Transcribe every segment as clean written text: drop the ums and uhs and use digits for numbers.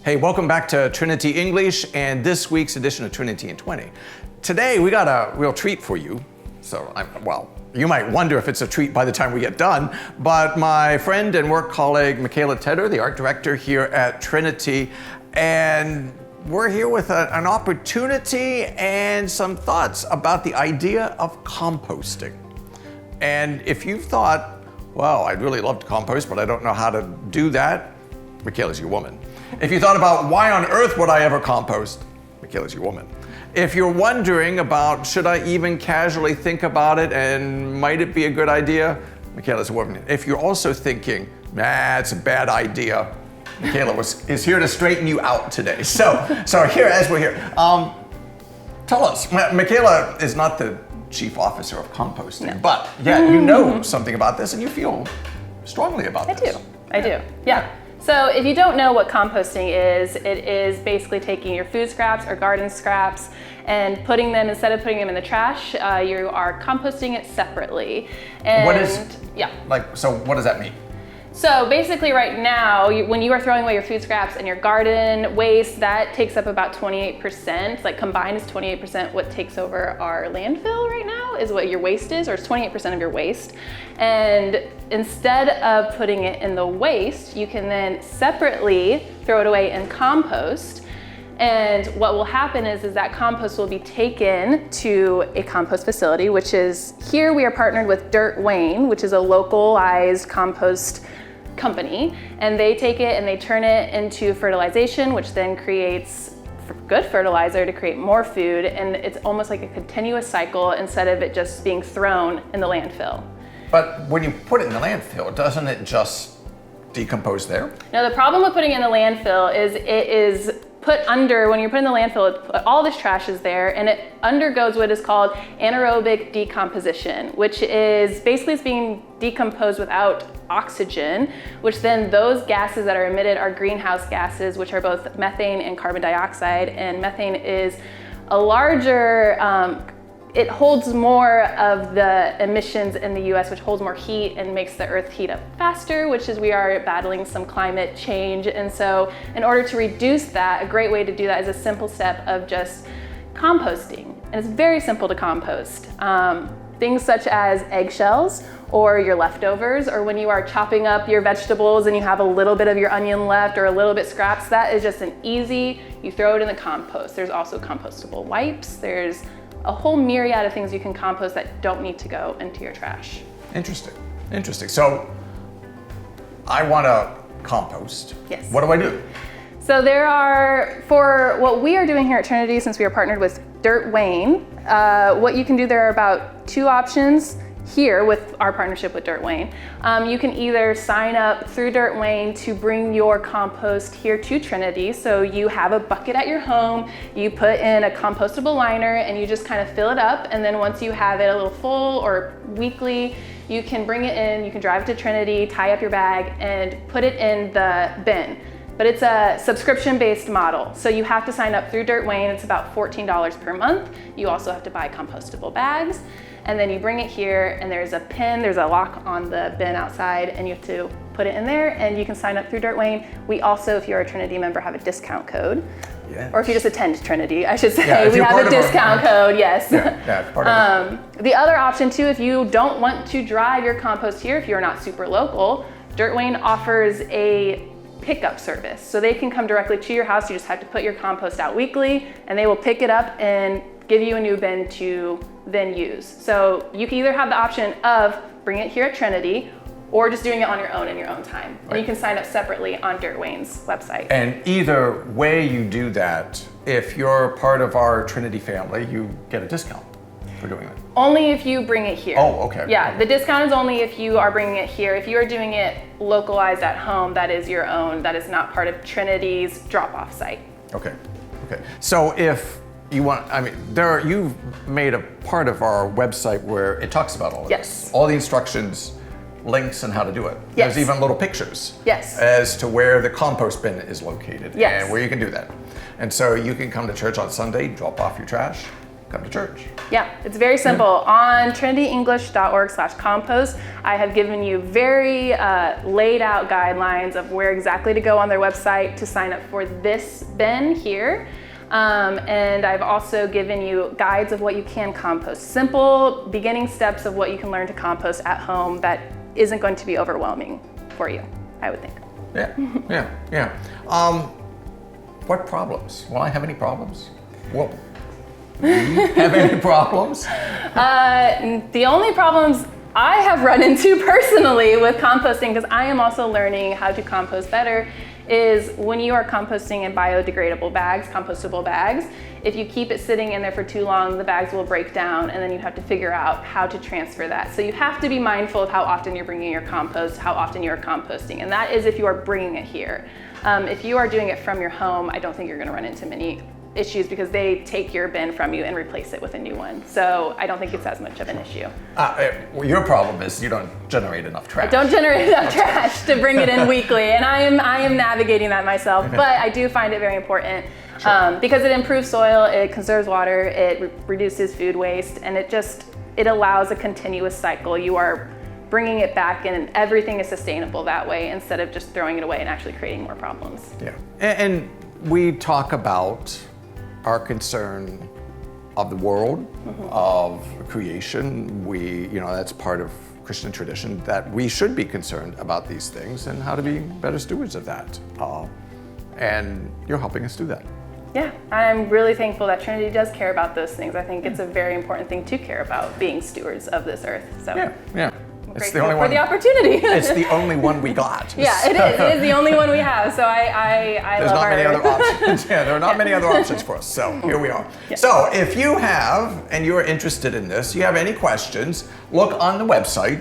Hey, welcome back to Trinity English and this week's edition of Trinity in 20. Today we got a real treat for you. So, you might wonder if it's a treat by the time we get done, but my friend and work colleague, Michaela Tedder, the art director here at Trinity, and we're here with an opportunity and some thoughts about the idea of composting. And if you've thought, well, I'd really love to compost, but I don't know how to do that, Michaela's your woman. If you thought about why on earth would I ever compost, Michaela's your woman. If you're wondering about should I even casually think about it and might it be a good idea, Michaela's a woman. If you're also thinking, nah, it's a bad idea, Michaela is here to straighten you out today. So here, as we're here, tell us, Michaela is not the chief officer of composting, no. But yeah, you know something about this and you feel strongly about this. I do, yeah. So if you don't know what composting is, it is basically taking your food scraps or garden scraps and putting them, instead of putting them in the trash, you are composting it separately. And so what does that mean? So basically right now, when you are throwing away your food scraps and your garden waste, that takes up about 28%, like combined is 28% what takes over our landfill right now is what your waste is, or it's 28% of your waste. And instead of putting it in the waste, you can then separately throw it away in compost. And what will happen is that compost will be taken to a compost facility, which is, here we are partnered with Dirt Wayne, which is a localized compost company, and they take it and they turn it into fertilization, which then creates good fertilizer to create more food, and it's almost like a continuous cycle instead of it just being thrown in the landfill. But when you put it in the landfill, doesn't it just decompose there? Now the problem with putting it in the landfill is it is put under, when you put it in the landfill, all this trash is there and it undergoes what is called anaerobic decomposition, which is basically it's being decomposed without oxygen, which then those gases that are emitted are greenhouse gases, which are both methane and carbon dioxide. And methane is a larger, it holds more of the emissions in the US, which holds more heat and makes the earth heat up faster, which is we are battling some climate change. And so in order to reduce that, a great way to do that is a simple step of just composting. And it's very simple to compost. Things such as eggshells or your leftovers, or when you are chopping up your vegetables and you have a little bit of your onion left or a little bit scraps, that is just an easy, you throw it in the compost. There's also compostable wipes. There's a whole myriad of things you can compost that don't need to go into your trash. Interesting. So I want to compost. Yes. What do I do? So there are, for what we are doing here at Trinity, since we are partnered with Dirt Wayne, what you can do, there are about two options here with our partnership with Dirt Wayne. You can either sign up through Dirt Wayne to bring your compost here to Trinity. So you have a bucket at your home, you put in a compostable liner and you just kind of fill it up. And then once you have it a little full or weekly, you can bring it in, you can drive it to Trinity, tie up your bag and put it in the bin. But it's a subscription-based model. So you have to sign up through Dirt Wayne. It's about $14 per month. You also have to buy compostable bags. And then you bring it here and there's a pin, there's a lock on the bin outside and you have to put it in there and you can sign up through Dirt Wayne. We also, if you're a Trinity member, have a discount code. Yes. Or if you just attend Trinity, I should say, yeah, we have a discount code, yes. Yeah, part of it. The other option too, if you don't want to drive your compost here, if you're not super local, Dirt Wayne offers a pickup service. So they can come directly to your house. You just have to put your compost out weekly and they will pick it up and give you a new bin to then use. So you can either have the option of bringing it here at Trinity or just doing it on your own in your own time. Right. And you can sign up separately on Dirt Wayne's website. And either way you do that, if you're part of our Trinity family, you get a discount for doing it. Only if you bring it here. Oh, okay. Yeah, the discount is only if you are bringing it here. If you are doing it localized at home, that is your own. That is not part of Trinity's drop-off site. Okay. So if you want, you've made a part of our website where it talks about all of this. All the instructions, links, and how to do it. Yes. There's even little pictures. Yes. As to where the compost bin is located. Yes. And where you can do that. And so you can come to church on Sunday, drop off your trash, come to church. Yeah, it's very simple. On trinityenglish.org/compost, I have given you very laid out guidelines of where exactly to go on their website to sign up for this bin here. And I've also given you guides of what you can compost. Simple beginning steps of what you can learn to compost at home that isn't going to be overwhelming for you, I would think. Yeah. What problems? Will I have any problems? Well, do you have any problems? The only problems I have run into personally with composting, because I am also learning how to compost better, is when you are composting in biodegradable bags, compostable bags, if you keep it sitting in there for too long, the bags will break down, and then you have to figure out how to transfer that. So you have to be mindful of how often you're bringing your compost, how often you are composting, and that is if you are bringing it here. If you are doing it from your home, I don't think you're going to run into many issues because they take your bin from you and replace it with a new one. So I don't think it's as much of an issue. Well, your problem is you don't generate enough trash. I don't generate enough trash to bring it in weekly, and I am navigating that myself. But I do find it very important because it improves soil, it conserves water, it reduces food waste, and it allows a continuous cycle. You are bringing it back, and everything is sustainable that way instead of just throwing it away and actually creating more problems. Yeah, and we talk about our concern of the world, of creation. That's part of Christian tradition, that we should be concerned about these things and how to be better stewards of that. And you're helping us do that. Yeah, I'm really thankful that Trinity does care about those things. I think it's a very important thing to care about, being stewards of this earth. So yeah. It's the only one for the opportunity. It's the only one we got. Yeah, it is. It is the only one we have. So I There's love not many other options. Yeah, there are not many other options for us. So here we are. Yeah. So if you have, and you're interested in this, you have any questions, look on the website.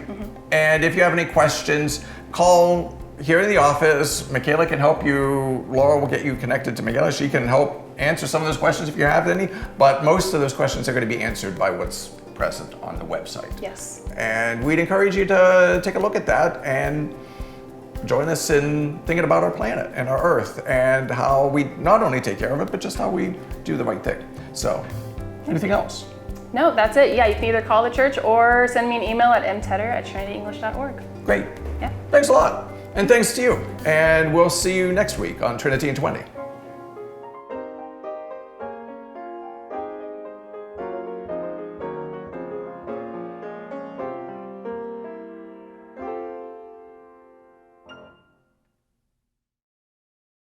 And if you have any questions, call here in the office. Michaela can help you. Laura will get you connected to Michaela. She can help answer some of those questions if you have any. But most of those questions are going to be answered by what's present on the website. Yes. And we'd encourage you to take a look at that and join us in thinking about our planet and our Earth and how we not only take care of it, but just how we do the right thing. So, anything else? No, that's it. Yeah, you can either call the church or send me an email at mtedder@trinityenglish.org. Great. Yeah. Thanks a lot. And thanks to you. And we'll see you next week on Trinity in 20.